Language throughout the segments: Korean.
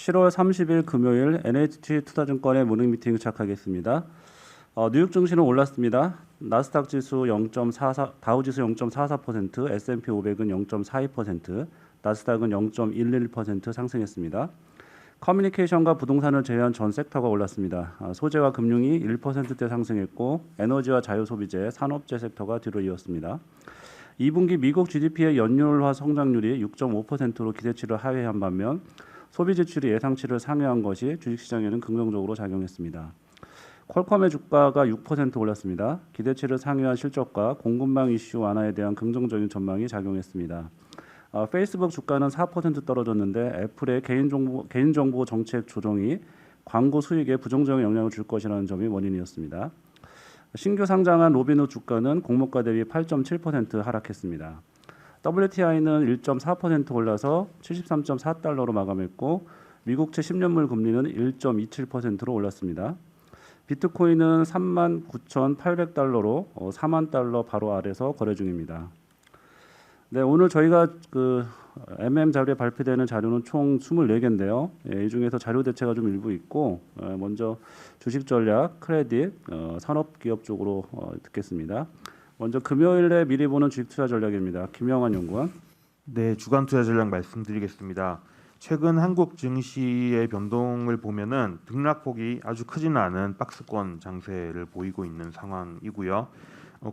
7월 30일 금요일 NH투자증권의 모닝 미팅 시작하겠습니다. 뉴욕 증시는 올랐습니다. 나스닥 지수 0.44, 다우 지수 0.44%, S&P 500은 0.42%, 나스닥은 0.11% 상승했습니다. 커뮤니케이션과 부동산을 제외한 전 섹터가 올랐습니다. 소재와 금융이 1%대 상승했고 에너지와 자유소비재, 산업재 섹터가 뒤로 이었습니다. 2분기 미국 GDP의 연율화 성장률이 6.5%로 기대치를 하회한 반면 소비 지출이 예상치를 상회한 것이 주식시장에는 긍정적으로 작용했습니다. 퀄컴의 주가가 6% 올랐습니다. 기대치를 상회한 실적과 공급망 이슈 완화에 대한 긍정적인 전망이 작용했습니다. 페이스북 주가는 4% 떨어졌는데 애플의 개인정보 정책 조정이 광고 수익에 부정적인 영향을 줄 것이라는 점이 원인이었습니다. 신규 상장한 로빈후 주가는 공모가 대비 8.7% 하락했습니다. WTI는 1.4% 올라서 73.4달러로 마감했고 미국채 10년물 금리는 1.27%로 올랐습니다. 비트코인은 39,800달러로 4만 달러 바로 아래서 거래 중입니다. 네, 오늘 저희가 MM 자료에 발표되는 자료는 총 24개인데요. 이 중에서 자료 대체가 좀 일부 있고 먼저 주식 전략, 크레딧, 산업기업 쪽으로 듣겠습니다. 먼저 금요일에 미리 보는 주식 투자 전략입니다. 김영환 연구원. 네, 주간 투자 전략 말씀드리겠습니다. 최근 한국 증시의 변동을 보면은 등락폭이 아주 크지는 않은 박스권 장세를 보이고 있는 상황이고요.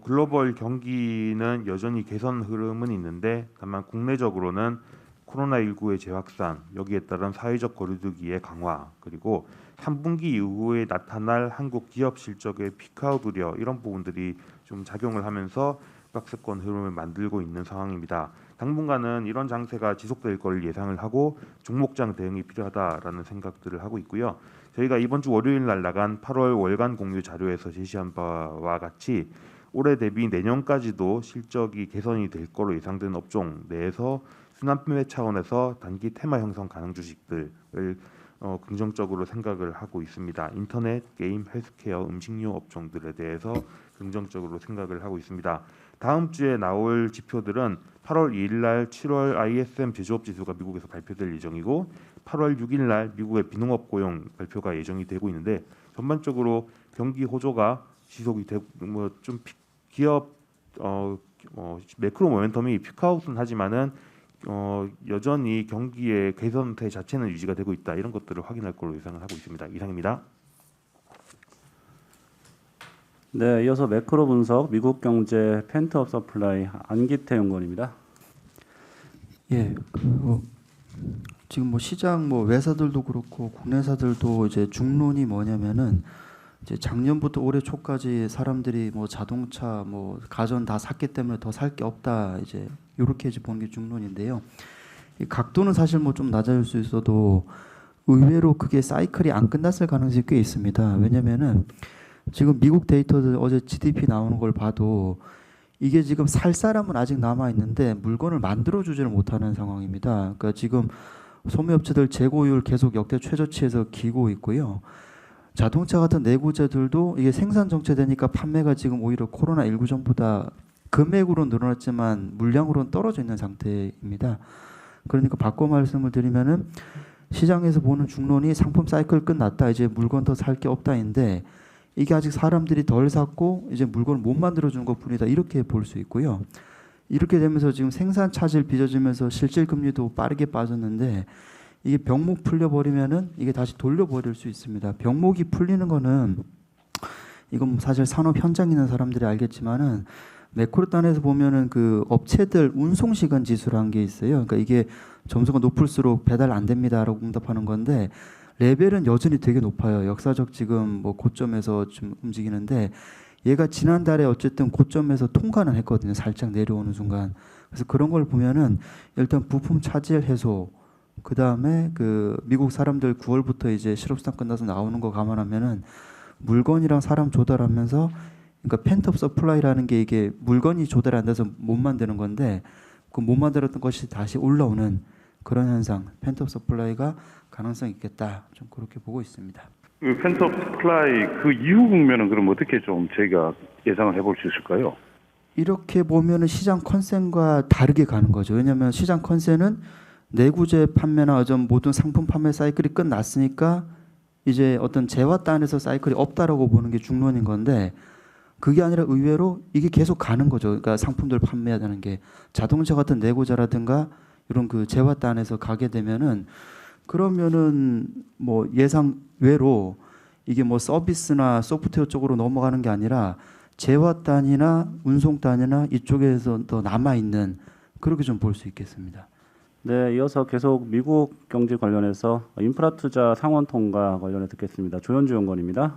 글로벌 경기는 여전히 개선 흐름은 있는데 다만 국내적으로는 코로나19의 재확산, 여기에 따른 사회적 거리두기의 강화, 그리고 3분기 이후에 나타날 한국 기업 실적의 피크아웃 우려, 이런 부분들이 좀 작용을 하면서 박스권 흐름을 만들고 있는 상황입니다. 당분간은 이런 장세가 지속될 것을 예상을 하고 종목장 대응이 필요하다라는 생각들을 하고 있고요. 저희가 이번 주 월요일 날 나간 8월 월간 공유 자료에서 제시한 바와 같이 올해 대비 내년까지도 실적이 개선이 될 거로 예상되는 업종 내에서 순환매 차원에서 단기 테마 형성 가능 주식들을 긍정적으로 생각을 하고 있습니다. 인터넷, 게임, 헬스케어, 음식료 업종들에 대해서 긍정적으로 생각을 하고 있습니다. 다음 주에 나올 지표들은 8월 2일 날 7월 ISM 제조업 지수가 미국에서 발표될 예정이고 8월 6일 날 미국의 비농업 고용 발표가 예정이 되고 있는데 전반적으로 경기 호조가 지속이 되고 좀 기업 매크로 모멘텀이 피크아웃은 하지만은 여전히 경기의 개선세 자체는 유지가 되고 있다, 이런 것들을 확인할 걸로 예상을 하고 있습니다. 이상입니다. 네, 이어서 매크로 분석 미국 경제 펜트업 서플라이 안기태 연구원입니다. 예, 지금 시장 외사들도 그렇고 국내사들도 이제 중론이 뭐냐면은 이제 작년부터 올해 초까지 사람들이 자동차, 가전 다 샀기 때문에 더 살 게 없다, 이제 이렇게 보는 게 중론인데요. 이 각도는 사실 좀 낮아질 수 있어도 의외로 그게 사이클이 안 끝났을 가능성이 꽤 있습니다. 왜냐면은 지금 미국 데이터들 어제 GDP 나오는 걸 봐도 이게 지금 살 사람은 아직 남아 있는데 물건을 만들어 주지를 못하는 상황입니다. 그러니까 지금 소매업체들 재고율 계속 역대 최저치에서 기고 있고요. 자동차 같은 내구재들도 이게 생산 정체되니까 판매가 지금 오히려 코로나19 전보다 금액으로 늘어났지만 물량으로는 떨어져 있는 상태입니다. 그러니까 바꿔 말씀을 드리면은 시장에서 보는 중론이 상품 사이클 끝났다, 이제 물건 더 살 게 없다인데 이게 아직 사람들이 덜 샀고 이제 물건을 못 만들어주는 것뿐이다, 이렇게 볼 수 있고요. 이렇게 되면서 지금 생산 차질 빚어지면서 실질 금리도 빠르게 빠졌는데 이게 병목 풀려버리면은 이게 다시 돌려버릴 수 있습니다. 병목이 풀리는 거는 이건 사실 산업 현장에 있는 사람들이 알겠지만은 매크로 단에서 보면은 그 업체들 운송 시간 지수라는 게 있어요. 그러니까 이게 점수가 높을수록 배달 안 됩니다라고 응답하는 건데 레벨은 여전히 되게 높아요. 역사적 지금 고점에서 좀 움직이는데 얘가 지난달에 어쨌든 고점에서 통과는 했거든요. 살짝 내려오는 순간. 그래서 그런 걸 보면은 일단 부품 차질 해소, 그 다음에 미국 사람들 9월부터 이제 실업수당 끝나서 나오는 거 감안하면은 물건이랑 사람 조달하면서, 그러니까 펜트업 서플라이라는 게 이게 물건이 조달 안 돼서 못 만드는 건데 그 못 만들었던 것이 다시 올라오는 그런 현상, 펜트업 서플라이가 가능성이 있겠다, 좀 그렇게 보고 있습니다. 펜트업 서플라이 그 이후 국면은 그럼 어떻게 좀 저희가 예상을 해볼 수 있을까요? 이렇게 보면은 시장 컨센과 다르게 가는 거죠. 왜냐하면 시장 컨센은 내구재 판매나 어떤 모든 상품 판매 사이클이 끝났으니까 이제 어떤 재화단에서 사이클이 없다라고 보는 게 중론인 건데 그게 아니라 의외로 이게 계속 가는 거죠. 그러니까 상품들 판매하는 게 자동차 같은 내구재라든가 이런 그 재화단에서 가게 되면은 그러면은 뭐 예상 외로 이게 뭐 서비스나 소프트웨어 쪽으로 넘어가는 게 아니라 재화단이나 운송단이나 이쪽에서 더 남아 있는 그렇게 좀 볼 수 있겠습니다. 네, 이어서 계속 미국 경제 관련해서 인프라 투자 상원 통과 관련해 듣겠습니다. 조현주 연구원입니다.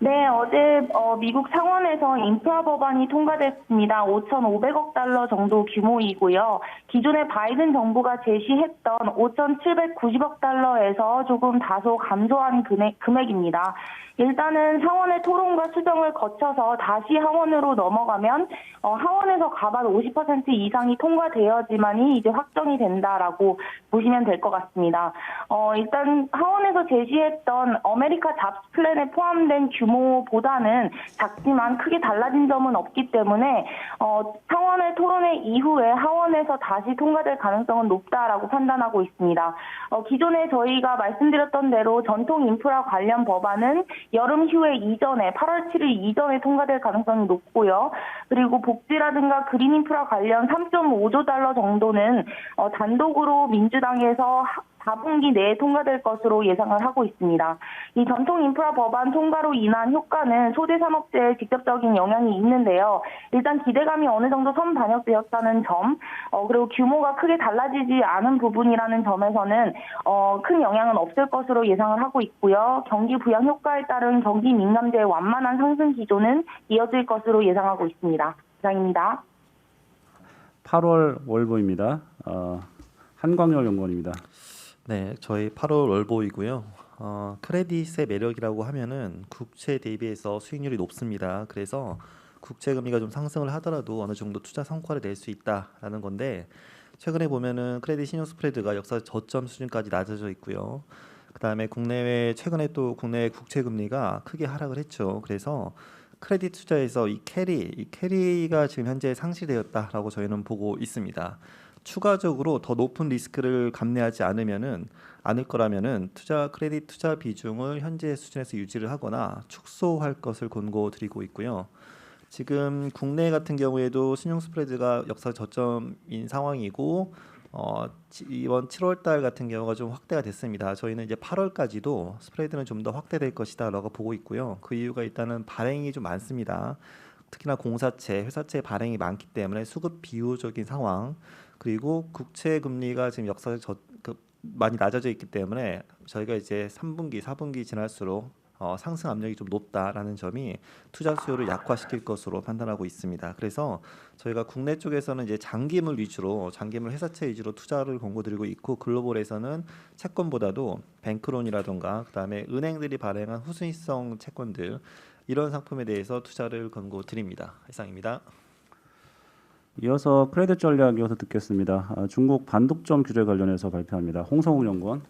네, 어제 미국 상원에서 인프라 법안이 통과됐습니다. 5,500억 달러 정도 규모이고요. 기존에 바이든 정부가 제시했던 5,790억 달러에서 조금 다소 감소한 금액입니다. 일단은 상원의 토론과 수정을 거쳐서 다시 하원으로 넘어가면 하원에서 과반 50% 이상이 통과되어야지만이 이제 확정이 된다라고 보시면 될 것 같습니다. 일단 하원에서 제시했던 아메리카 잡스 플랜에 포함된 규모보다는 작지만 크게 달라진 점은 없기 때문에 상원의 토론회 이후에 하원에서 다시 통과될 가능성은 높다라고 판단하고 있습니다. 기존에 저희가 말씀드렸던 대로 전통 인프라 관련 법안은 여름 휴회 이전에 8월 7일 이전에 통과될 가능성이 높고요. 그리고 복지라든가 그린 인프라 관련 3.5조 달러 정도는 단독으로 민주당에서 4분기 내에 통과될 것으로 예상을 하고 있습니다. 이 전통 인프라 법안 통과로 인한 효과는 소재 산업재에 직접적인 영향이 있는데요. 일단 기대감이 어느 정도 선반영되었다는 점, 그리고 규모가 크게 달라지지 않은 부분이라는 점에서는 큰 영향은 없을 것으로 예상을 하고 있고요. 경기 부양 효과에 따른 경기 민감재의 완만한 상승 기조는 이어질 것으로 예상하고 있습니다. 이상입니다. 8월 월보입니다. 한광열 연구원입니다. 네, 저희 8월 월보이고요. 크레딧의 매력이라고 하면은 국채 대비해서 수익률이 높습니다. 그래서 국채 금리가 좀 상승을 하더라도 어느 정도 투자 성과를 낼 수 있다라는 건데 최근에 보면은 크레딧 신용 스프레드가 역사 저점 수준까지 낮아져 있고요. 그다음에 최근에 또 국내 국채 금리가 크게 하락을 했죠. 그래서 크레딧 투자에서 이 캐리가 지금 현재 상실되었다라고 저희는 보고 있습니다. 추가적으로 더 높은 리스크를 감내하지 않을 거라면은 크레딧 투자 비중을 현재 수준에서 유지를 하거나 축소할 것을 권고드리고 있고요. 지금 국내 같은 경우에도 신용 스프레드가 역사 저점인 상황이고 이번 7월 달 같은 경우가 좀 확대가 됐습니다. 저희는 이제 8월까지도 스프레드는 좀 더 확대될 것이다라고 보고 있고요. 그 이유가 일단은 발행이 좀 많습니다. 특히나 공사채, 회사채 발행이 많기 때문에 수급 비효적인 상황, 그리고 국채 금리가 지금 많이 낮아져 있기 때문에 저희가 이제 3분기, 4분기 지날수록 상승 압력이 좀 높다라는 점이 투자 수요를 약화시킬 것으로 판단하고 있습니다. 그래서 저희가 국내 쪽에서는 이제 장기물 회사채 위주로 투자를 권고드리고 있고, 글로벌에서는 채권보다도 뱅크론이라던가 그다음에 은행들이 발행한 후순위성 채권들, 이런 상품에 대해서 투자를 권고드립니다. 이상입니다. 이어서 크레딧 전략 이어서 듣겠습니다. 중국 반독점 규제 관련해서 발표합니다. 홍성욱 연구원.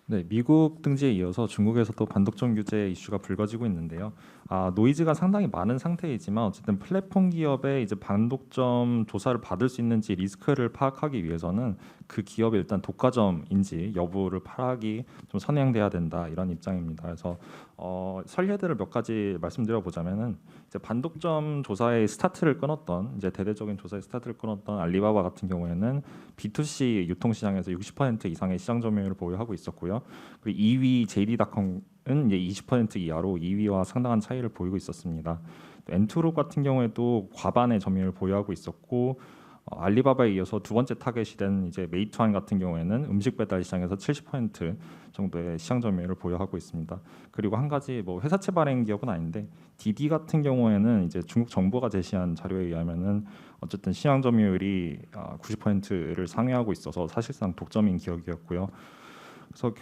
네, 미국 등지에 이어서 중국에서도 반독점 규제 이슈가 불거지고 있는데요. 노이즈가 상당히 많은 상태이지만 어쨌든 플랫폼 기업의 이제 반독점 조사를 받을 수 있는지 리스크를 파악하기 위해서는 그 기업이 일단 독과점인지 여부를 파악이 좀 선행돼야 된다, 이런 입장입니다. 그래서 선례들을 몇 가지 말씀드려 보자면은 이제 반독점 조사의 스타트를 끊었던, 이제 대대적인 조사의 스타트를 끊었던 알리바바 같은 경우에는 B2C 유통시장에서 60% 이상의 시장 점유율을 보유하고 있었고요. 그리고 2위 JD.com은 이제 20% 이하로 2위와 상당한 차이를 보이고 있었습니다. 엔투룩 같은 경우에도 과반의 점유율을 보유하고 있었고, 알리바바에 이어서 두 번째 타겟이 된 이제 메이투안 같은 경우에는 음식 배달 시장에서 70% 정도의 시장 점유율을 보유하고 있습니다. 그리고 한 가지 회사채 발행 기업은 아닌데 디디 같은 경우에는 이제 중국 정부가 제시한 자료에 의하면은 어쨌든 시장 점유율이 90%를 상회하고 있어서 사실상 독점인 기업이었고요. 그래서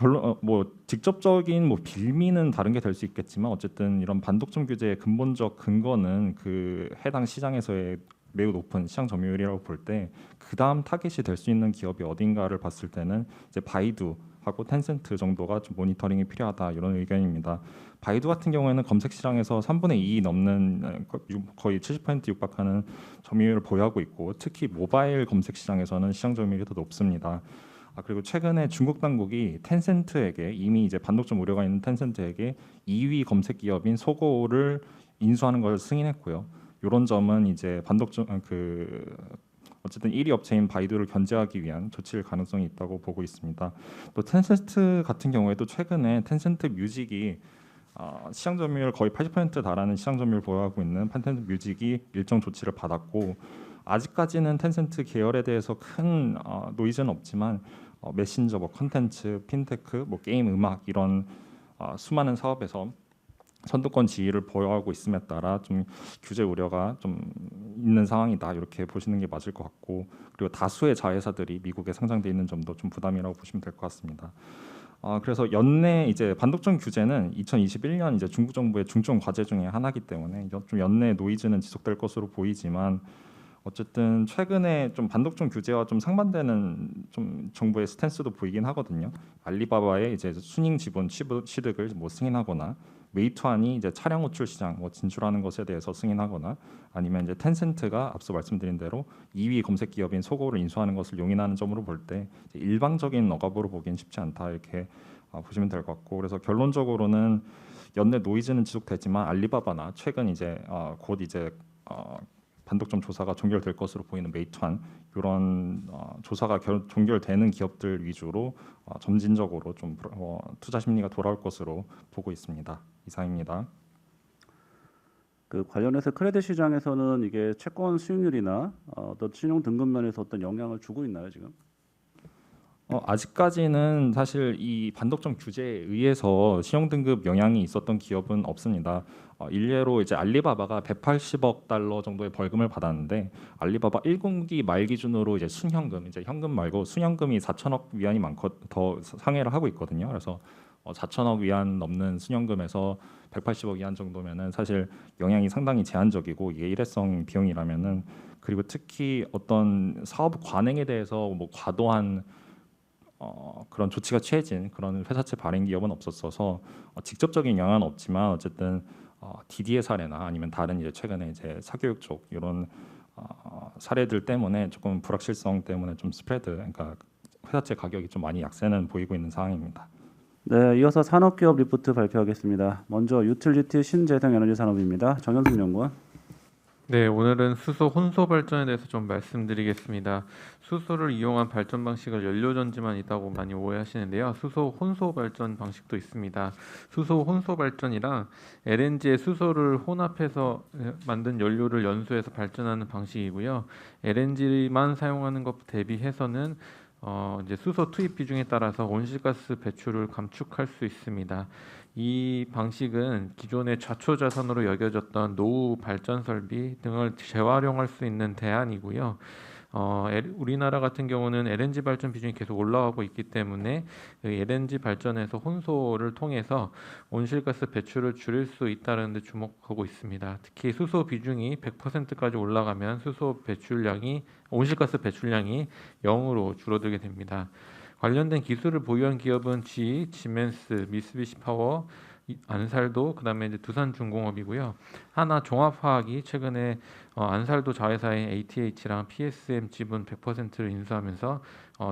직접적인 빌미는 다른 게 될 수 있겠지만 어쨌든 이런 반독점 규제의 근본적 근거는 그 해당 시장에서의 매우 높은 시장 점유율이라고 볼 때, 그 다음 타겟이 될 수 있는 기업이 어딘가를 봤을 때는 이제 바이두하고 텐센트 정도가 좀 모니터링이 필요하다, 이런 의견입니다. 바이두 같은 경우에는 검색 시장에서 3분의 2 넘는 거의 70% 육박하는 점유율을 보유하고 있고, 특히 모바일 검색 시장에서는 시장 점유율이 더 높습니다. 그리고 최근에 중국 당국이 텐센트에게 이미 이제 반독점 우려가 있는 텐센트에게 2위 검색 기업인 소고를 인수하는 걸 승인했고요. 이런 점은 이제 반독점 어쨌든 1위 업체인 바이두를 견제하기 위한 조치일 가능성이 있다고 보고 있습니다. 또 텐센트 같은 경우에도 최근에 텐센트 뮤직이 시장 점유율 거의 80% 달하는 시장 점유율을 보유하고 있는 텐센트 뮤직이 일정 조치를 받았고 아직까지는 텐센트 계열에 대해서 큰 노이즈는 없지만 메신저, 컨텐츠, 핀테크, 게임, 음악 이런 수많은 사업에서 선두권 지위를 보유하고 있음에 따라 좀 규제 우려가 좀 있는 상황이다 이렇게 보시는 게 맞을 것 같고 그리고 다수의 자회사들이 미국에 상장돼 있는 점도 좀 부담이라고 보시면 될 것 같습니다. 그래서 연내 이제 반독점 규제는 2021년 이제 중국 정부의 중점 과제 중에 하나이기 때문에 좀 연내 노이즈는 지속될 것으로 보이지만 어쨌든 최근에 좀 반독점 규제와 좀 상반되는 좀 정부의 스탠스도 보이긴 하거든요. 알리바바의 이제 순잉 지분 취득을 승인하거나 메이투안이 이제 차량 호출 시장 진출하는 것에 대해서 승인하거나 아니면 이제 텐센트가 앞서 말씀드린 대로 2위 검색 기업인 소고를 인수하는 것을 용인하는 점으로 볼 때 일방적인 억압으로 보기엔 쉽지 않다 이렇게 보시면 될 것 같고 그래서 결론적으로는 연내 노이즈는 지속되지만 알리바바나 최근 이제 곧 이제 반독점 조사가 종결될 것으로 보이는 메이투안 이런 조사가 종결되는 기업들 위주로 점진적으로 좀 투자 심리가 돌아올 것으로 보고 있습니다. 이상입니다. 관련해서 크레딧 시장에서는 이게 채권 수익률이나 어떤 신용 등급 면에서 어떤 영향을 주고 있나요 지금? 아직까지는 사실 이 반독점 규제에 의해서 신용 등급 영향이 있었던 기업은 없습니다. 일례로 이제 알리바바가 180억 달러 정도의 벌금을 받았는데 알리바바 1분기 말 기준으로 이제 순현금, 이제 현금 말고 순현금이 4천억 위안이 더 상회를 하고 있거든요. 그래서 4천억 위안 넘는 순현금에서 180억 위안 정도면은 사실 영향이 상당히 제한적이고 이게 일회성 비용이라면은 그리고 특히 어떤 사업 관행에 대해서 과도한 그런 조치가 취해진 그런 회사채 발행 기업은 없었어서 직접적인 영향은 없지만 어쨌든 DD의 사례나 아니면 다른 이제 최근에 이제 사교육 쪽 이런 사례들 때문에 조금 불확실성 때문에 좀 스프레드 그러니까 회사채 가격이 좀 많이 약세는 보이고 있는 상황입니다. 네, 이어서 산업기업 리포트 발표하겠습니다. 먼저 유틸리티 신재생 에너지 산업입니다. 정현승 연구원. 네, 오늘은 수소 혼소 발전에 대해서 좀 말씀드리겠습니다. 수소를 이용한 발전 방식을 연료전지만 있다고 많이 오해하시는데요. 수소 혼소 발전 방식도 있습니다. 수소 혼소 발전이랑 LNG에 수소를 혼합해서 만든 연료를 연소해서 발전하는 방식이고요. LNG만 사용하는 것 대비해서는 이제 수소 투입 비중에 따라서 온실가스 배출을 감축할 수 있습니다. 이 방식은 기존의 좌초자산으로 여겨졌던 노후 발전 설비 등을 재활용할 수 있는 대안이고요. 우리나라 같은 경우는 LNG 발전 비중이 계속 올라가고 있기 때문에 LNG 발전에서 혼소를 통해서 온실가스 배출을 줄일 수 있다는 데 주목하고 있습니다. 특히 수소 비중이 100%까지 올라가면 온실가스 배출량이 0으로 줄어들게 됩니다. 관련된 기술을 보유한 기업은 GE, 지멘스, 미쓰비시 파워, 안살도, 그다음에 이제 두산중공업이고요. 하나종합화학이 최근에 안살도 자회사인 ATH랑 PSM 지분 100%를 인수하면서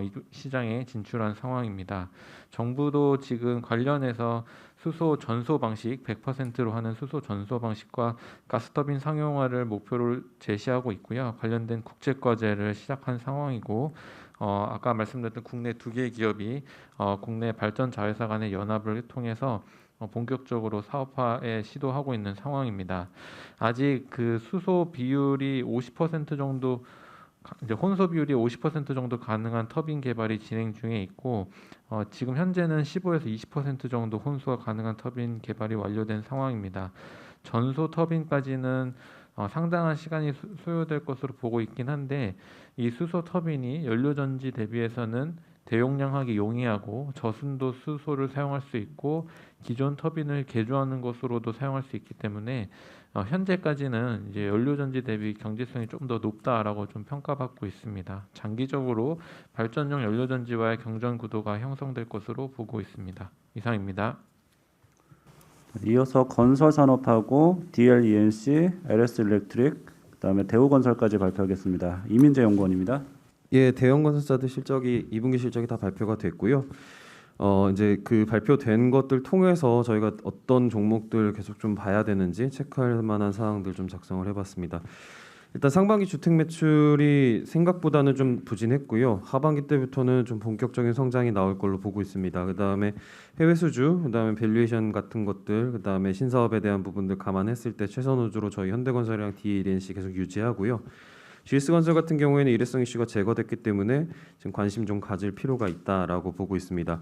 이 시장에 진출한 상황입니다. 정부도 지금 관련해서 수소 전소 방식 100%로 하는 수소 전소 방식과 가스터빈 상용화를 목표로 제시하고 있고요. 관련된 국제 과제를 시작한 상황이고 아까 말씀드렸던 국내 2개의 기업이 국내 발전 자회사 간의 연합을 통해서 본격적으로 사업화에 시도하고 있는 상황입니다. 아직 그 수소 비율이 50% 정도 이제 혼소 비율이 50% 정도 가능한 터빈 개발이 진행 중에 있고 지금 현재는 15에서 20% 정도 혼소가 가능한 터빈 개발이 완료된 상황입니다. 전소 터빈까지는 상당한 시간이 소요될 것으로 보고 있긴 한데 이 수소 터빈이 연료전지 대비해서는 대용량하게 용이하고 저순도 수소를 사용할 수 있고 기존 터빈을 개조하는 것으로도 사용할 수 있기 때문에 현재까지는 이제 연료전지 대비 경제성이 좀 더 높다라고 좀 평가받고 있습니다. 장기적으로 발전용 연료전지와의 경쟁 구도가 형성될 것으로 보고 있습니다. 이상입니다. 이어서 건설산업하고 DLENC, LS일렉트릭, 그다음에 대우건설까지 발표하겠습니다. 이민재 연구원입니다. 예, 대형 건설사들 실적이 2분기 실적이 다 발표가 됐고요. 이제 그 발표된 것들 통해서 저희가 어떤 종목들 계속 좀 봐야 되는지 체크할 만한 사항들 좀 작성을 해봤습니다. 일단 상반기 주택 매출이 생각보다는 좀 부진했고요. 하반기 때부터는 좀 본격적인 성장이 나올 걸로 보고 있습니다. 그다음에 해외 수주, 그다음에 밸류에이션 같은 것들, 그다음에 신사업에 대한 부분들 감안했을 때 최선 호주로 저희 현대건설이랑 DLNC 계속 유지하고요. GS건설 같은 경우에는 일회성 이슈가 제거됐기 때문에 지금 관심 좀 가질 필요가 있다라고 보고 있습니다.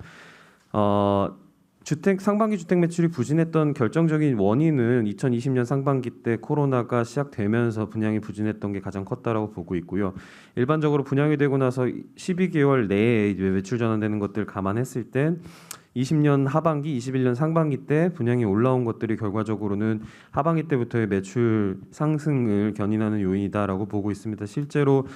상반기 주택 매출이 부진했던 결정적인 원인은 2020년 상반기 때 코로나가 시작되면서 분양이 부진했던 게 가장 컸다라고 보고 있고요. 일반적으로 분양이 되고 나서 12개월 내에 매출 전환되는 것들 감안했을 땐 20년 하반기, 21년 상반기 때 분양이 올라온 것들이 결과적으로는 하반기 때부터의 매출 상승을 견인하는 요인이다라고 보고 있습니다. 실제로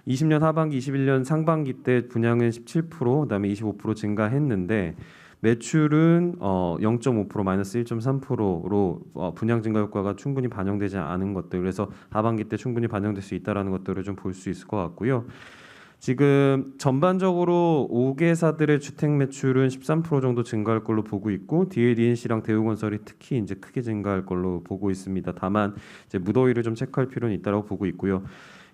20년 하반기, 21년 상반기 때 분양은 17%, 그다음에 25% 증가했는데 매출은 0.5% 마이너스 1.3%로 분양 증가 효과가 충분히 반영되지 않은 것들, 그래서 하반기 때 충분히 반영될 수 있다라는 것들을 좀 볼 수 있을 것 같고요. 지금 전반적으로 5개사들의 주택 매출은 13% 정도 증가할 걸로 보고 있고 DLNC랑 대우건설이 특히 이제 크게 증가할 걸로 보고 있습니다. 다만 이제 무더위를 좀 체크할 필요는 있다라고 보고 있고요.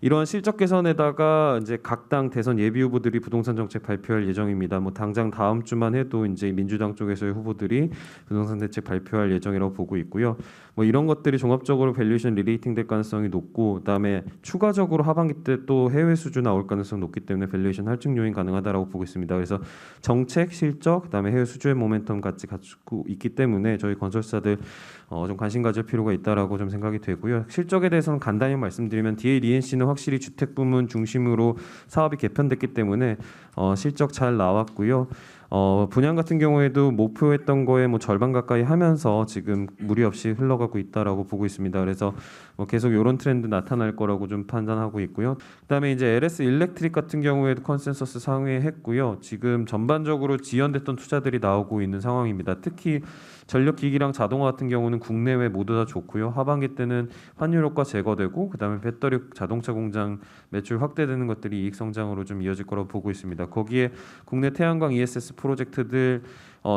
이러한 실적 개선에다가 이제 각 당 대선 예비 후보들이 부동산 정책 발표할 예정입니다. 뭐 당장 다음 주만 해도 이제 민주당 쪽에서의 후보들이 부동산 대책 발표할 예정이라고 보고 있고요. 뭐 이런 것들이 종합적으로 밸류에이션 리레이팅 될 가능성이 높고, 그다음에 추가적으로 하반기 때 또 해외 수주 나올 가능성이 높기 때문에 밸류에이션 할증 요인 가능하다라고 보고 있습니다. 그래서 정책, 실적, 그다음에 해외 수주의 모멘텀 같이 갖추고 있기 때문에 저희 건설사들 좀 관심 가질 필요가 있다라고 좀 생각이 되고요. 실적에 대해서는 간단히 말씀드리면 DLNC는 확실히 주택 부문 중심으로 사업이 개편됐기 때문에 실적 잘 나왔고요. 분양 같은 경우에도 목표했던 거에 뭐 절반 가까이 하면서 지금 무리 없이 흘러가고 있다라고 보고 있습니다. 그래서 계속 이런 트렌드 나타날 거라고 좀 판단하고 있고요. 그다음에 이제 LS 일렉트릭 같은 경우에도 컨센서스 상회했고요. 지금 전반적으로 지연됐던 투자들이 나오고 있는 상황입니다. 특히 전력기기랑 자동화 같은 경우는 국내외 모두 다 좋고요. 하반기 때는 환율 효과 제거되고, 그다음에 배터리 자동차 공장 매출 확대되는 것들이 이익 성장으로 좀 이어질 거라고 보고 있습니다. 거기에 국내 태양광 ESS 프로젝트들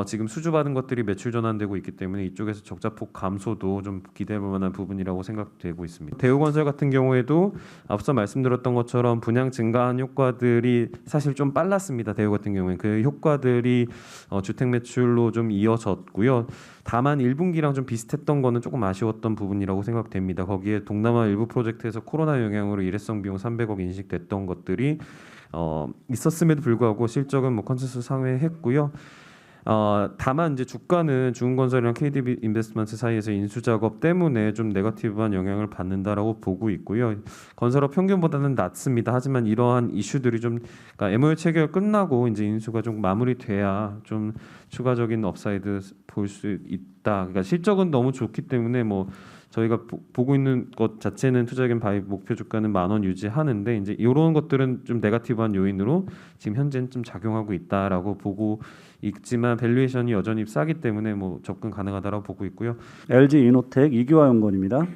지금 수주받은 것들이 매출 전환되고 있기 때문에 이쪽에서 적자폭 감소도 좀 기대해볼 만한 부분이라고 생각되고 있습니다. 대우건설 같은 경우에도 앞서 말씀드렸던 것처럼 분양 증가한 효과들이 사실 좀 빨랐습니다. 대우 같은 경우에 그 효과들이 주택 매출로 좀 이어졌고요. 다만 1분기랑 좀 비슷했던 거는 조금 아쉬웠던 부분이라고 생각됩니다. 거기에 동남아 일부 프로젝트에서 코로나 영향으로 일회성 비용 300억 인식됐던 것들이 있었음에도 불구하고 실적은 뭐 컨센서스 상회했고요. 다만 이제 주가는 중흥건설이랑 KDB 인베스트먼트 사이에서 인수 작업 때문에 좀 네거티브한 영향을 받는다라고 보고 있고요. 건설업 평균보다는 낮습니다. 하지만 이러한 이슈들이 좀 그러니까 MOU 체결 끝나고 이제 인수가 좀 마무리돼야 좀 추가적인 업사이드 볼 수 있다. 그러니까 실적은 너무 좋기 때문에 뭐 저희가 보고 있는 것 자체는 투자기관 바이 목표 주가는 10,000원 유지하는데 이제 이런 것들은 좀 네거티브한 요인으로 지금 현재는 좀 작용하고 있다라고 보고 있지만 밸류에이션이 여전히 싸기 때문에 뭐 접근 가능하다라고 보고 있고요. LG이노텍 이규화 연구원입니다.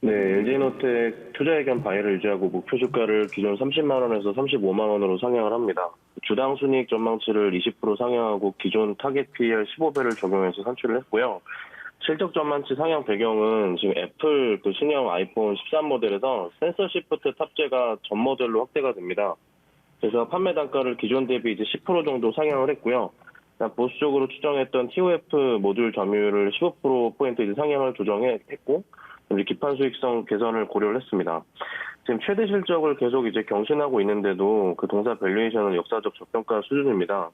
네, LG이노텍 투자의견 바이를 유지하고 목표 주가를 기존 30만 원에서 35만 원으로 상향을 합니다. 주당 순이익 전망치를 20% 상향하고 기존 타겟 PER 15배를 적용해서 산출을 했고요. 실적 전망치 상향 배경은 지금 애플 그 신형 아이폰 13 모델에서 센서 시프트 탑재가 전 모델로 확대가 됩니다. 그래서 판매 단가를 기존 대비 이제 10% 정도 상향을 했고요. 보수적으로 추정했던 TOF 모듈 점유율을 15% 이제 상향을 조정했고, 기판 수익성 개선을 고려를 했습니다. 지금 최대 실적을 계속 이제 경신하고 있는데도 그 동사 밸류에이션은 역사적 저평가 수준입니다.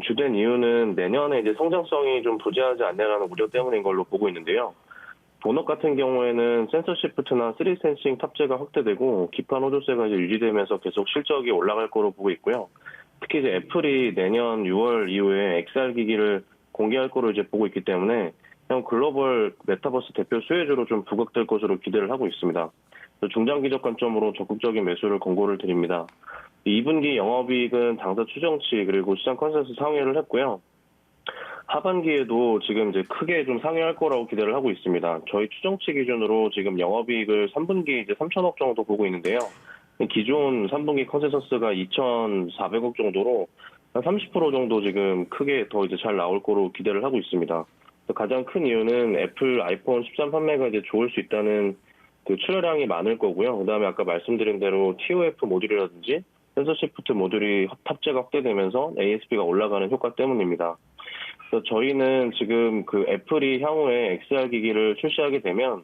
주된 이유는 내년에 이제 성장성이 좀 부재하지 않냐라는 우려 때문인 걸로 보고 있는데요. 본업 같은 경우에는 센서 시프트나 3D 센싱 탑재가 확대되고 기판 호조세가 이제 유지되면서 계속 실적이 올라갈 거로 보고 있고요. 특히 이제 애플이 내년 6월 이후에 XR 기기를 공개할 거로 이제 보고 있기 때문에 형 글로벌 메타버스 대표 수혜주로 좀 부각될 것으로 기대를 하고 있습니다. 중장기적 관점으로 적극적인 매수를 권고를 드립니다. 2분기 영업이익은 당사 추정치 그리고 시장 컨센서스 상회를 했고요. 하반기에도 지금 이제 크게 좀 상회할 거라고 기대를 하고 있습니다. 저희 추정치 기준으로 지금 영업이익을 3분기 이제 3천억 정도 보고 있는데요. 기존 3분기 컨센서스가 2,400억 정도로 한 30% 정도 지금 크게 더 이제 잘 나올 거로 기대를 하고 있습니다. 가장 큰 이유는 애플 아이폰 13 판매가 이제 좋을 수 있다는 그 출하량이 많을 거고요. 그다음에 아까 말씀드린 대로 TOF 모듈이라든지 센서 시프트 모듈이 탑재가 확대되면서 ASP가 올라가는 효과 때문입니다. 그래서 저희는 지금 그 애플이 향후에 XR 기기를 출시하게 되면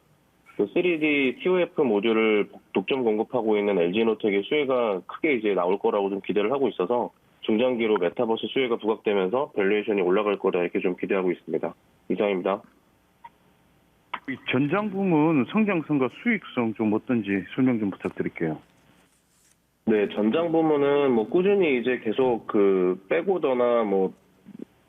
그 3D TOF 모듈을 독점 공급하고 있는 LG노텍의 수혜가 크게 이제 나올 거라고 좀 기대를 하고 있어서 중장기로 메타버스 수혜가 부각되면서 밸류에이션이 올라갈 거다 이렇게 좀 기대하고 있습니다. 이상입니다. 이 전장 부문 성장성과 수익성 좀 어떤지 설명 좀 부탁드릴게요. 네, 전장 부문은 뭐 꾸준히 이제 계속 그 백오더나 뭐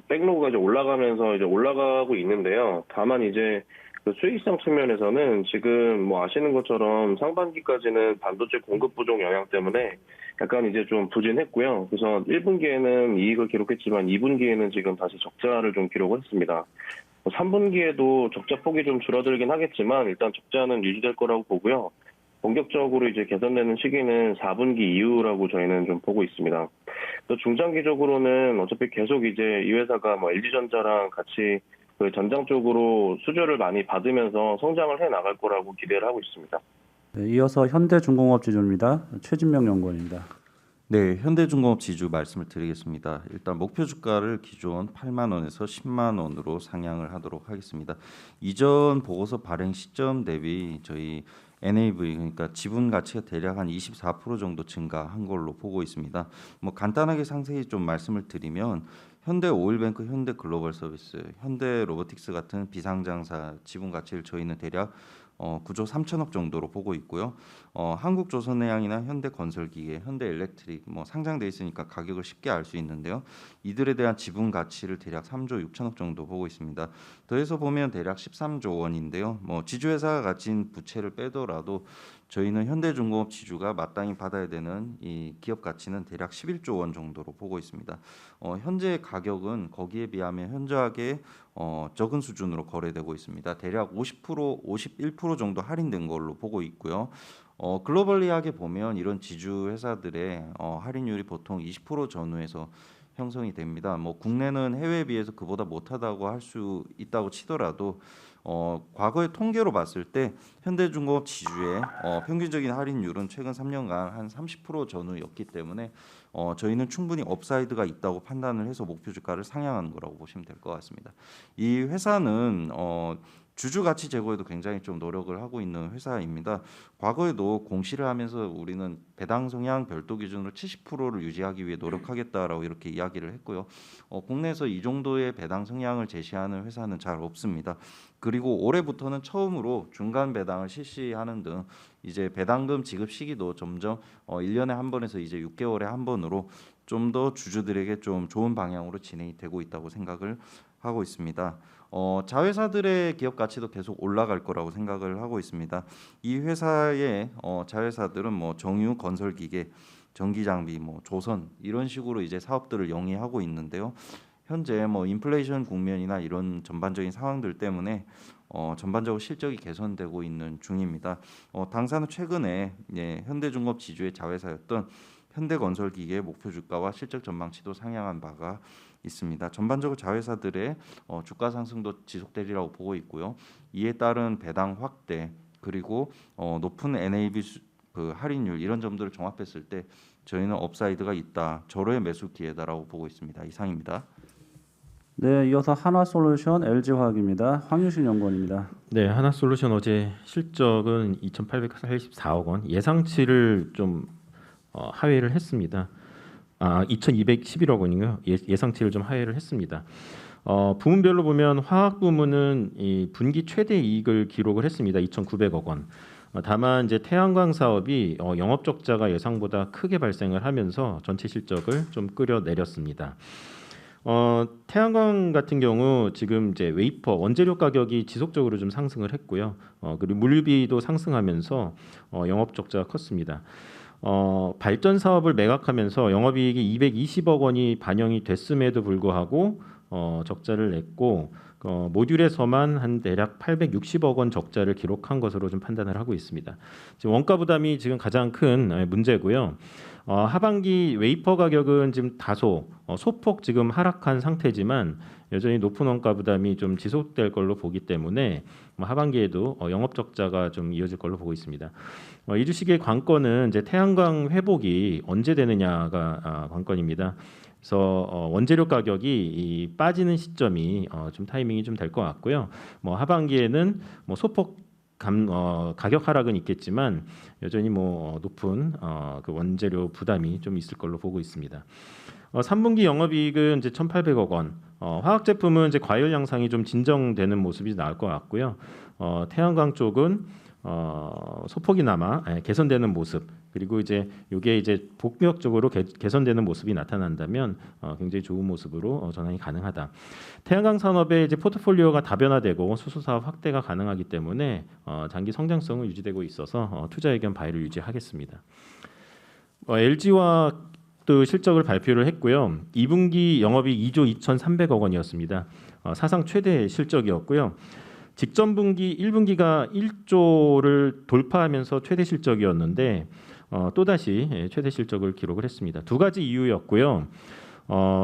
백로그가 이제 올라가면서 이제 올라가고 있는데요. 다만 이제 그 수익성 측면에서는 지금 뭐 아시는 것처럼 상반기까지는 반도체 공급 부족 영향 때문에 약간 이제 좀 부진했고요. 그래서 1분기에는 이익을 기록했지만 2분기에는 지금 다시 적자를 좀 기록을 했습니다. 3분기에도 적자 폭이 좀 줄어들긴 하겠지만 일단 적자는 유지될 거라고 보고요. 본격적으로 이제 개선되는 시기는 4분기 이후라고 저희는 좀 보고 있습니다. 또 중장기적으로는 어차피 계속 이제 이 회사가 뭐 LG전자랑 같이 그 전장 쪽으로 수주를 많이 받으면서 성장을 해 나갈 거라고 기대를 하고 있습니다. 네, 이어서 현대중공업 지주입니다. 최진명 연구원입니다. 네, 현대중공업 지주 말씀을 드리겠습니다. 일단 목표 주가를 기존 8만 원에서 10만 원으로 상향을 하도록 하겠습니다. 이전 보고서 발행 시점 대비 저희 NAV 그러니까 지분 가치가 대략 한 24% 정도 증가한 걸로 보고 있습니다. 뭐 간단하게 상세히 좀 말씀을 드리면 현대오일뱅크, 현대글로벌서비스, 현대로보틱스 같은 비상장사 지분 가치를 저희는 대략 9조 3천억 정도로 보고 있고요. 한국조선해양이나 현대건설기계, 현대엘렉트릭 뭐 상장돼 있으니까 가격을 쉽게 알 수 있는데요. 이들에 대한 지분 가치를 대략 3조 6천억 정도 보고 있습니다. 더해서 보면 대략 13조 원인데요. 뭐 지주회사가 가진 부채를 빼더라도 저희는 현대중공업 지주가 마땅히 받아야 되는 이 기업 가치는 대략 11조 원 정도로 보고 있습니다. 현재 가격은 거기에 비하면 현저하게 적은 수준으로 거래되고 있습니다. 대략 50%, 51% 정도 할인된 걸로 보고 있고요. 글로벌리하게 보면 이런 지주 회사들의 할인율이 보통 20% 전후에서 형성이 됩니다. 뭐 국내는 해외에 비해서 그보다 못하다고 할 수 있다고 치더라도 과거의 통계로 봤을 때 현대중공업 지주의 평균적인 할인율은 최근 3년간 한 30% 전후였기 때문에 저희는 충분히 업사이드가 있다고 판단을 해서 목표 주가를 상향한 거라고 보시면 될 것 같습니다. 이 회사는 주주 가치 제고에도 굉장히 좀 노력을 하고 있는 회사입니다. 과거에도 공시를 하면서 우리는 배당 성향 별도 기준으로 70%를 유지하기 위해 노력하겠다라고 이렇게 이야기를 했고요. 국내에서 이 정도의 배당 성향을 제시하는 회사는 잘 없습니다. 그리고 올해부터는 처음으로 중간 배당을 실시하는 등 이제 배당금 지급 시기도 점점 1년에 한 번에서 이제 6개월에 한 번으로 좀 더 주주들에게 좀 좋은 방향으로 진행이 되고 있다고 생각을 하고 있습니다. 자회사들의 기업 가치도 계속 올라갈 거라고 생각을 하고 있습니다. 이 회사의 자회사들은 뭐 정유, 건설기계, 전기장비, 뭐 조선 이런 식으로 이제 사업들을 영위하고 있는데요. 현재 뭐 인플레이션 국면이나 이런 전반적인 상황들 때문에 전반적으로 실적이 개선되고 있는 중입니다. 당사는 최근에 현대중공업 지주의 자회사였던 현대건설기계의 목표 주가와 실적 전망치도 상향한 바가 있습니다. 전반적으로 자회사들의 주가 상승도 지속되리라고 보고 있고요. 이에 따른 배당 확대 그리고 높은 NAV 그 할인율 이런 점들을 종합했을 때 저희는 업사이드가 있다. 절호의 매수 기회다라고 보고 있습니다. 이상입니다. 네, 이어서 한화솔루션 LG화학입니다. 황유신 연구원입니다. 네, 한화솔루션 어제 실적은 2,884억 원, 예상치를 좀 하회를 했습니다. 2,211억 원이고요. 예상치를 좀 하회를 했습니다. 부문별로 보면 화학 부문은 이 분기 최대 이익을 기록을 했습니다. 2,900억 원. 다만 이제 태양광 사업이 영업 적자가 예상보다 크게 발생을 하면서 전체 실적을 좀 끌어내렸습니다. 태양광 같은 경우 지금 이제 웨이퍼 원재료 가격이 지속적으로 좀 상승을 했고요. 그리고 물류비도 상승하면서 영업 적자가 컸습니다. 발전 사업을 매각하면서 영업이익이 220억 원이 반영이 됐음에도 불구하고 적자를 냈고 모듈에서만 한 대략 860억 원 적자를 기록한 것으로 좀 판단을 하고 있습니다. 지금 원가 부담이 지금 가장 큰 문제고요. 하반기 웨이퍼 가격은 지금 다소 소폭 지금 하락한 상태지만 여전히 높은 원가 부담이 좀 지속될 걸로 보기 때문에 하반기에도 영업 적자가 좀 이어질 걸로 보고 있습니다. 이 주식의 관건은 이제 태양광 회복이 언제 되느냐가 관건입니다. 그래서 원재료 가격이 빠지는 시점이 좀 타이밍이 좀 될 것 같고요. 하반기에는 소폭 가격 하락은 있겠지만 여전히 높은 그 원재료 부담이 좀 있을 걸로 보고 있습니다. 3분기 영업이익은 이제 1,800억 원. 화학 제품은 이제 과열 양상이 좀 진정되는 모습이 나올 것 같고요. 태양광 쪽은 소폭이나마 개선되는 모습, 그리고 이제 이게 이제 복격적으로 개선되는 모습이 나타난다면 굉장히 좋은 모습으로 전환이 가능하다. 태양광 산업의 이제 포트폴리오가 다변화되고 수소 사업 확대가 가능하기 때문에 장기 성장성을 유지되고 있어서 투자 의견 바이를 유지하겠습니다. LG와 또 실적을 발표를 했고요. 2분기 영업이익 2조 2,300억 원이었습니다. 사상 최대 실적이었고요. 직전 분기 1분기가 1조를 돌파하면서 최대 실적이었는데 또다시 최대 실적을 기록을 했습니다. 두 가지 이유였고요.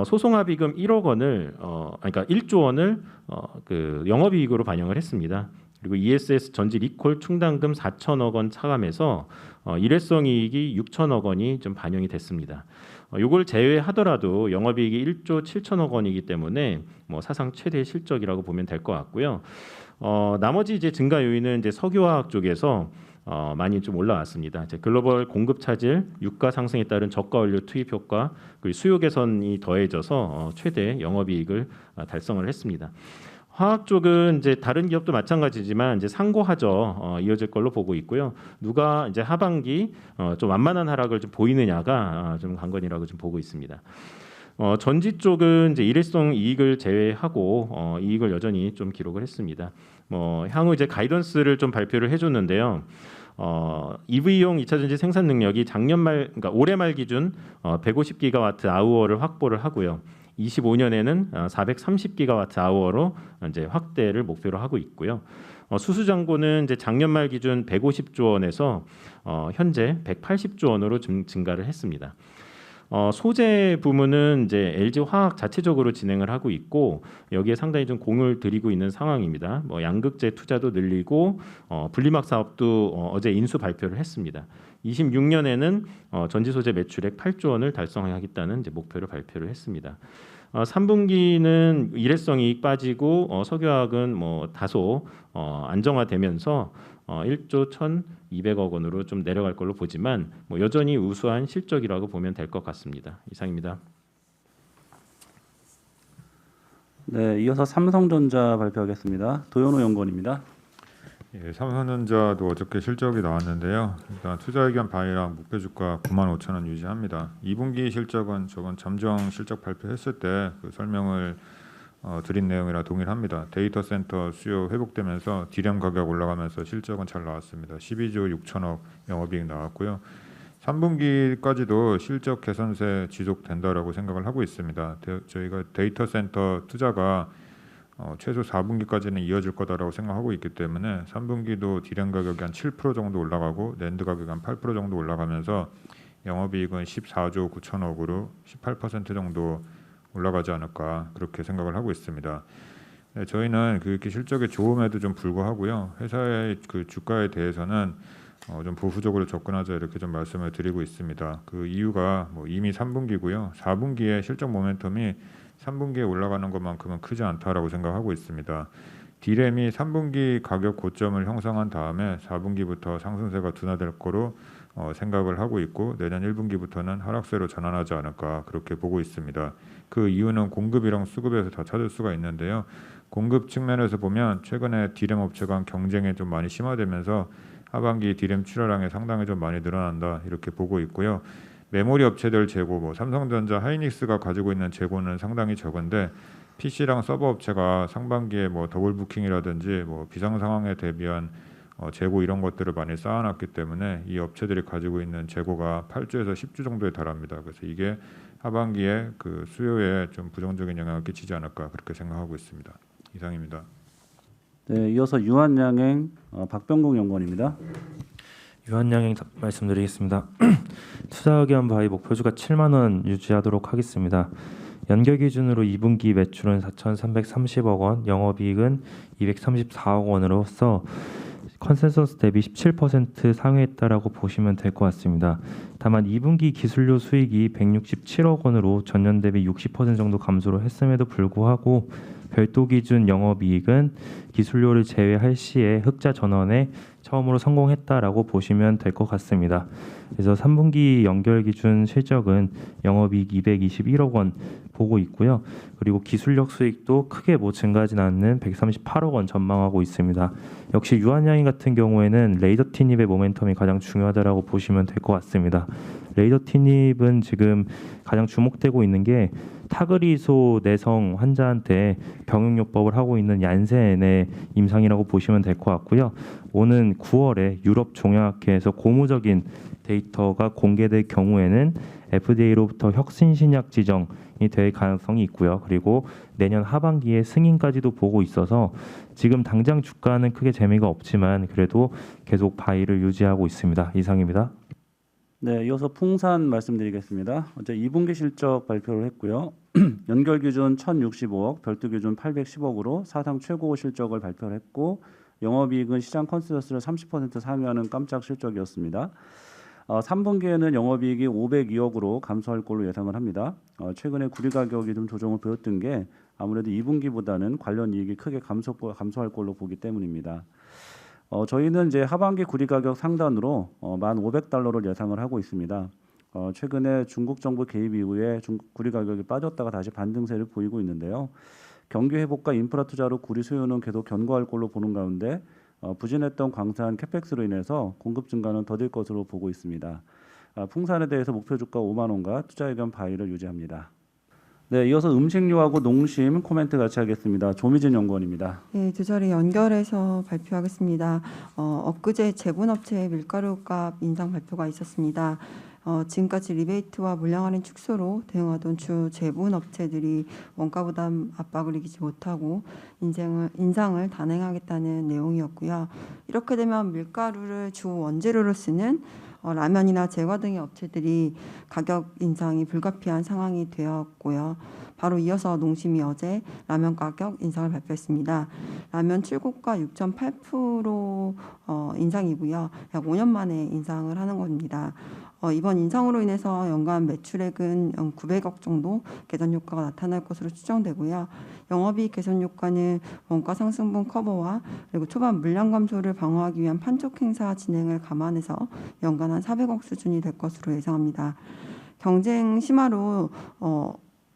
소송합의금 1억 원을 그러니까 1조 원을 그 영업이익으로 반영을 했습니다. 그리고 ESS 전지 리콜 충당금 4천억 원 차감해서 일회성 이익이 6천억 원이 좀 반영이 됐습니다. 이걸 제외하더라도 영업이익이 1조 7천억 원이기 때문에 사상 최대 실적이라고 보면 될 것 같고요. 나머지 이제 증가 요인은 이제 석유화학 쪽에서 많이 좀 올라왔습니다. 이제 글로벌 공급 차질, 유가 상승에 따른 저가 원료 투입 효과, 그리고 수요 개선이 더해져서 최대 영업이익을 달성을 했습니다. 화학 쪽은 이제 다른 기업도 마찬가지지만 이제 상고하저 이어질 걸로 보고 있고요. 누가 이제 하반기 좀 완만한 하락을 좀 보이느냐가 좀 관건이라고 좀 보고 있습니다. 전지 쪽은 이제 일회성 이익을 제외하고 이익을 여전히 좀 기록을 했습니다. 향후 이제 가이던스를 좀 발표를 해줬는데요. EV용 2차 전지 생산 능력이 작년 말, 그러니까 올해 말 기준 150기가와트 아워를 확보를 하고요. 25년에는 430기가와트 아워로 이제 확대를 목표로 하고 있고요. 수수 잔고는 이제 작년 말 기준 150조 원에서 현재 180조 원으로 증가를 했습니다. 소재 부문은 이제 LG 화학 자체적으로 진행을 하고 있고 여기에 상당히 좀 공을 들이고 있는 상황입니다. 양극재 투자도 늘리고 분리막 사업도 어제 인수 발표를 했습니다. 26년에는 전지 소재 매출액 8조 원을 달성하겠다는 이제 목표를 발표를 했습니다. 3분기는 일회성 이익 빠지고 석유화학은 다소 안정화되면서 1조 1,200억 원으로 좀 내려갈 걸로 보지만 여전히 우수한 실적이라고 보면 될 것 같습니다. 이상입니다. 네, 이어서 삼성전자 발표하겠습니다. 도현호 연구원입니다. 예, 삼성전자도 어저께 실적이 나왔는데요. 일단 투자 의견 바이랑 목표 주가 95,000원 유지합니다. 2분기 실적은 저번 잠정 실적 발표했을 때 그 설명을 드린 내용이라 동일합니다. 데이터 센터 수요 회복되면서 디램 가격 올라가면서 실적은 잘 나왔습니다. 12조 6천억 영업이익 나왔고요. 3분기까지도 실적 개선세 지속된다라고 생각을 하고 있습니다. 저희가 데이터 센터 투자가 최소 4분기까지는 이어질 거다라고 생각하고 있기 때문에 3분기도 디램 가격이 한 7% 정도 올라가고 낸드 가격이 한 8% 정도 올라가면서 영업이익은 14조 9천억으로 18% 정도 올라가지 않을까 그렇게 생각을 하고 있습니다. 네, 저희는 그렇게 실적이 좋음에도 좀 불구하고요. 회사의 그 주가에 대해서는 좀 보수적으로 접근하자 이렇게 좀 말씀을 드리고 있습니다. 그 이유가 이미 3분기고요. 4분기에 실적 모멘텀이 3분기에 올라가는 것만큼은 크지 않다라고 생각하고 있습니다. 디램이 3분기 가격 고점을 형성한 다음에 4분기부터 상승세가 둔화될 거로 생각을 하고 있고 내년 1분기부터는 하락세로 전환하지 않을까 그렇게 보고 있습니다. 그 이유는 공급이랑 수급에서 다 찾을 수가 있는데요. 공급 측면에서 보면 최근에 디램 업체 간 경쟁이 좀 많이 심화되면서 하반기 디램 출하량이 상당히 좀 많이 늘어난다 이렇게 보고 있고요. 메모리 업체들 재고 삼성전자, 하이닉스가 가지고 있는 재고는 상당히 적은데 PC랑 서버 업체가 상반기에 더블 부킹이라든지 비상 상황에 대비한 재고 이런 것들을 많이 쌓아놨기 때문에 이 업체들이 가지고 있는 재고가 8주에서 10주 정도에 달합니다. 그래서 이게 하반기에 그 수요에 좀 부정적인 영향을 끼치지 않을까 그렇게 생각하고 있습니다. 이상입니다. 네, 이어서 유한양행 박병국 연구원입니다. 유한양행 말씀드리겠습니다. 투자 의견 바이 목표주가 7만 원 유지하도록 하겠습니다. 연결 기준으로 2분기 매출은 4,330억 원, 영업이익은 234억 원으로서 컨센서스 대비 17% 상회했다라고 보시면 될 것 같습니다. 다만 2분기 기술료 수익이 167억 원으로 전년 대비 60% 정도 감소를 했음에도 불구하고 별도 기준 영업이익은 기술료를 제외할 시에 흑자 전환에 처음으로 성공했다라고 보시면 될 것 같습니다. 그래서 3분기 연결 기준 실적은 영업이익 221억 원 보고 있고요. 그리고 기술력 수익도 크게 증가하진 않는 138억 원 전망하고 있습니다. 역시 유한양행 같은 경우에는 레이더 티닙의 모멘텀이 가장 중요하다라고 보시면 될 것 같습니다. 레이더 티닙은 지금 가장 주목되고 있는 게 타그리소 내성 환자한테 병용요법을 하고 있는 얀센의 임상이라고 보시면 될 것 같고요. 오는 9월에 유럽 종양학회에서 고무적인 데이터가 공개될 경우에는 FDA로부터 혁신신약 지정이 될 가능성이 있고요. 그리고 내년 하반기에 승인까지도 보고 있어서 지금 당장 주가는 크게 재미가 없지만 그래도 계속 바이를 유지하고 있습니다. 이상입니다. 네, 이어서 풍산 말씀드리겠습니다. 어제 2분기 실적 발표를 했고요. 연결 기준 1,065억, 별도 기준 810억으로 사상 최고 실적을 발표를 했고 영업이익은 시장 컨센서스를 30% 상회하는 깜짝 실적이었습니다. 3분기에는 영업이익이 502억으로 감소할 걸로 예상을 합니다. 최근에 구리 가격이 좀 조정을 보였던 게 아무래도 2분기보다는 관련 이익이 크게 감소할 걸로 보기 때문입니다. 저희는 이제 하반기 구리 가격 상단으로 $1,500를 예상을 하고 있습니다. 최근에 중국 정부 개입 이후에 구리 가격이 빠졌다가 다시 반등세를 보이고 있는데요. 경기 회복과 인프라 투자로 구리 수요는 계속 견고할 걸로 보는 가운데 부진했던 광산 캐펙스로 인해서 공급 증가는 더딜 것으로 보고 있습니다. 풍산에 대해서 목표 주가 5만 원과 투자 의견 바이를 유지합니다. 네, 이어서 음식료하고 농심 코멘트 같이 하겠습니다. 조미진 연구원입니다. 네, 두 자리 연결해서 발표하겠습니다. 엊그제 제분업체 밀가루값 인상 발표가 있었습니다. 지금까지 리베이트와 물량 할인 축소로 대응하던 주 제분업체들이 원가 부담 압박을 이기지 못하고 인상을 단행하겠다는 내용이었고요. 이렇게 되면 밀가루를 주 원재료로 쓰는 라면이나 제과 등의 업체들이 가격 인상이 불가피한 상황이 되었고요. 바로 이어서 농심이 어제 라면 가격 인상을 발표했습니다. 라면 7국가 6.8% 인상이고요. 약 5년 만에 인상을 하는 겁니다. 이번 인상으로 인해서 연간 매출액은 900억 정도 개선 효과가 나타날 것으로 추정되고요. 영업이익 개선 효과는 원가 상승분 커버와 그리고 초반 물량 감소를 방어하기 위한 판촉 행사 진행을 감안해서 연간 한 400억 수준이 될 것으로 예상합니다. 경쟁 심화로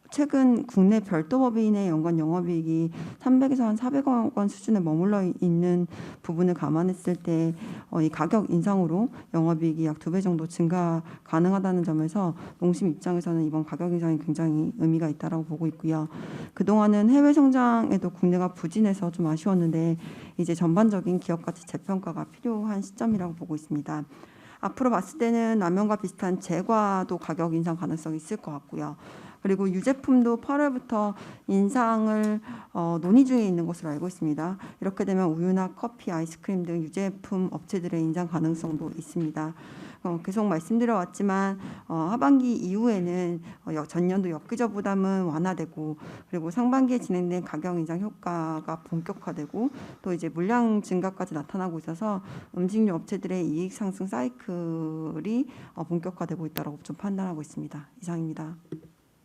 최근 국내 별도 법인의 연간 영업이익이 300에서 한 400억 원 수준에 머물러 있는 부분을 감안했을 때 이 가격 인상으로 영업이익이 약 2배 정도 증가 가능하다는 점에서 농심 입장에서는 이번 가격 인상이 굉장히 의미가 있다고 보고 있고요. 그동안은 해외 성장에도 국내가 부진해서 좀 아쉬웠는데 이제 전반적인 기업 가치 재평가가 필요한 시점이라고 보고 있습니다. 앞으로 봤을 때는 라면과 비슷한 제과도 가격 인상 가능성이 있을 것 같고요. 그리고 유제품도 8월부터 인상을 논의 중에 있는 것으로 알고 있습니다. 이렇게 되면 우유나 커피, 아이스크림 등 유제품 업체들의 인상 가능성도 있습니다. 계속 말씀드려왔지만 하반기 이후에는 전년도 역기저 부담은 완화되고 그리고 상반기에 진행된 가격 인상 효과가 본격화되고 또 이제 물량 증가까지 나타나고 있어서 음식료 업체들의 이익 상승 사이클이 본격화되고 있다고 좀 판단하고 있습니다. 이상입니다.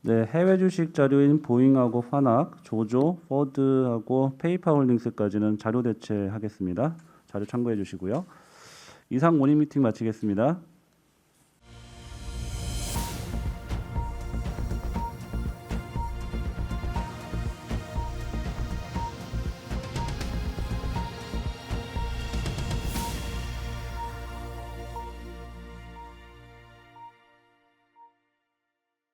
네, 해외 주식 자료인 보잉하고 화낙, 조조, 포드하고 페이파홀딩스까지는 자료 대체하겠습니다. 자료 참고해 주시고요. 이상 모닝 미팅 마치겠습니다.